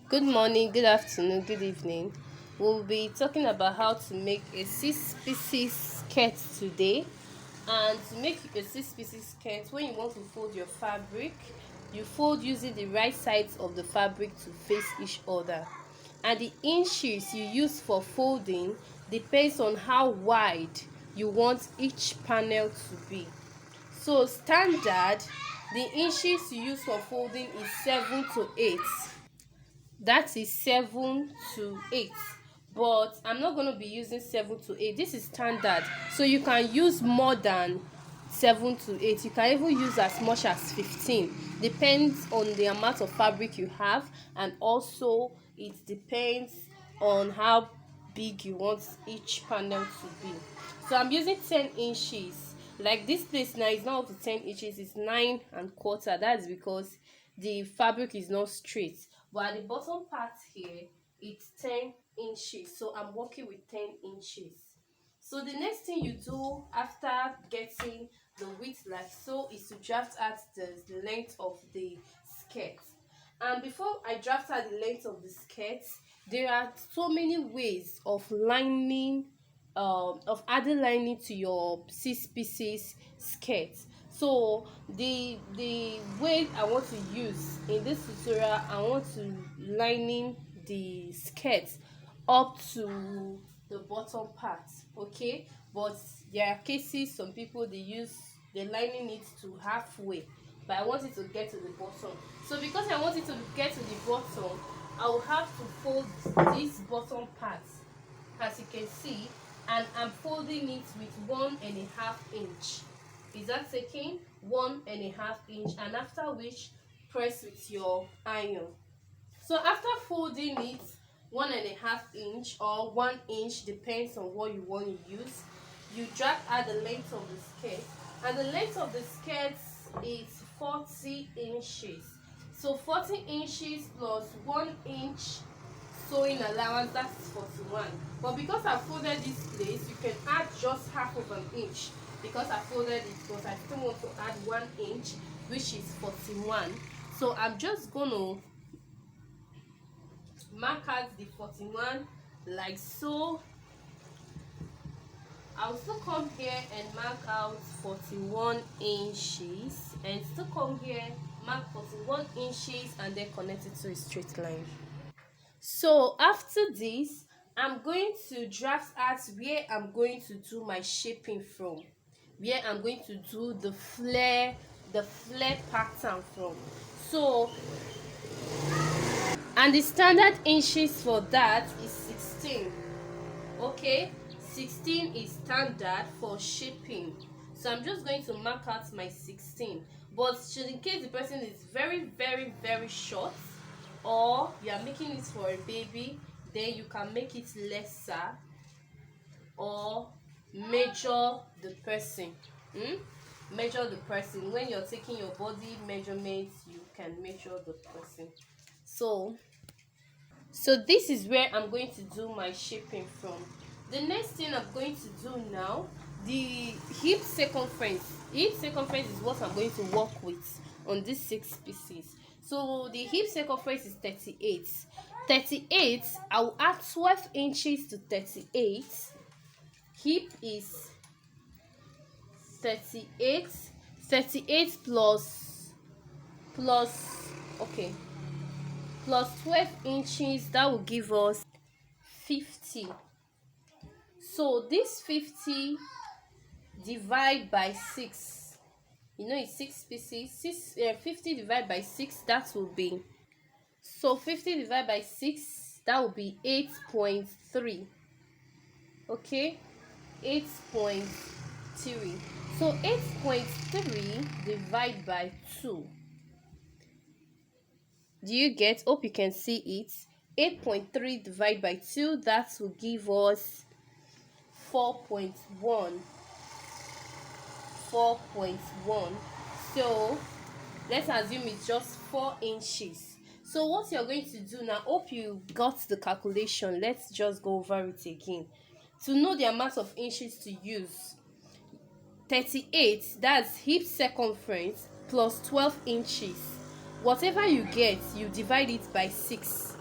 Good morning, good afternoon, good evening. We'll be talking about how to make a six-pieces skirt today. And to make a six-pieces skirt, when you want to fold your fabric, you fold using the right sides of the fabric to face each other. And the inches you use for folding depends on how wide you want each panel to be. So standard, the inches you use for folding is 7 to 8. That is 7 to 8, but I'm not going to be using 7 to 8. This is standard, so you can use more than 7 to 8. You can even use as much as 15. Depends on the amount of fabric you have, and also it depends on how big you want each panel to be. So I'm using 10 inches. Like this place now is not up to 10 inches, it's 9 and quarter. That's because the fabric is not straight, but at the bottom part here it's 10 inches, so I'm working with 10 inches. So the next thing you do after getting the width like so is to draft out the length of the skirt. And before I draft out the length of the skirt, there are so many ways of lining, of adding lining to your six pieces skirt. So the way I want to use in this tutorial, I want to lining the skirt up to the bottom part, okay? But there are cases some people they lining it to halfway, but I want it to get to the bottom. So because I want it to get to the bottom, I will have to fold this bottom part, as you can see, and I'm folding it with 1.5 inch. Is that taking 1.5 inch? And after which, press with your iron. So after folding it 1.5 inch or 1 inch, depends on what you want to use, you drag out the length of the skirt, and the length of the skirt is 40 inches. So 40 inches plus 1 inch sewing allowance, that's 41. But because I folded this place, you can add just half of an inch, because I folded it, because I still want to add 1 inch, which is 41. So I'm just gonna mark out the 41 like so. I'll still come here and mark out 41 inches, and still come here, mark 41 inches, and then connect it to a straight line. So after this, I'm going to draft out where I'm going to do my shaping from, where I'm going to do the flare pattern from. So, and the standard inches for that is 16. Okay, 16 is standard for shaping. So I'm just going to mark out my 16. But should, in case the person is very short, or you are making it for a baby, then you can make it lesser, or measure the person. Measure the person. When you're taking your body measurements, you can measure the person. So this is where I'm going to do my shaping from. The next thing I'm going to do now, the hip circumference. Hip circumference is what I'm going to work with on these six pieces. So the hip circumference is 38. 38, I will add 12 inches to 38. Hip is 38. 38 plus okay, plus 12 inches, that will give us 50. So this 50 divide by 6, you know it's 6 pieces. 50 divided by 6, that will be, so 50 divided by 6, that will be 8.3. okay, 8.3. So 8.3 divided by 2, do you get? Hope you can see it. 8.3 divided by 2, that will give us 4.1. 4.1. So let's assume it's just 4 inches. So what you're going to do now, hope you got the calculation. Let's just go over it again to know the amount of inches to use. 38, that's hip circumference, plus 12 inches. Whatever you get, you divide it by 6.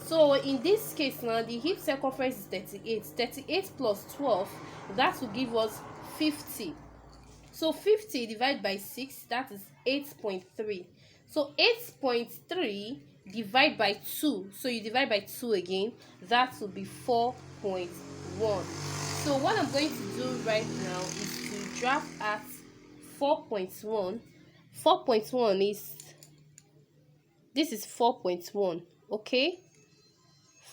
So in this case now, the hip circumference is 38. 38 plus 12, that will give us 50. So 50 divided by 6, that is 8.3. So 8.3 divided by 2, so you divide by 2 again, that will be 4.1. So what I'm going to do right now is to draft at 4.1. 4.1 is, this is 4.1, okay?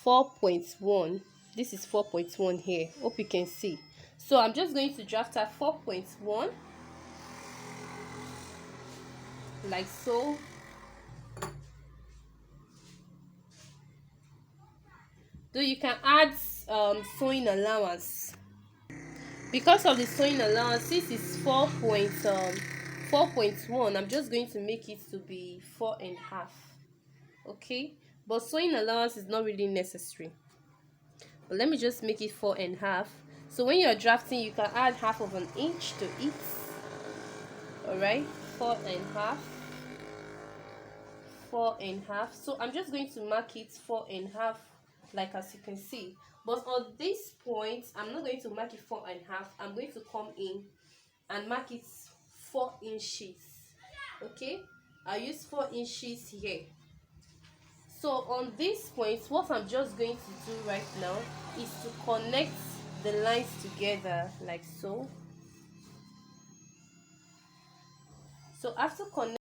4.1, this is 4.1 here, hope you can see. So I'm just going to draft at 4.1 like so. Though you can add sewing allowance. Because of the sewing allowance, this is 4.1, I'm just going to make it to be 4.5, okay? But sewing allowance is not really necessary, but let me just make it 4.5. So when you're drafting, you can add half of an inch to it. All right, 4.5, 4.5. So I'm just going to mark it 4.5, like as you can see. But on this point, I'm not going to mark it 4.5. I'm going to come in and mark it 4 inches. Okay, I use 4 inches here. So on this point, what I'm just going to do right now is to connect the lines together like so. So after connecting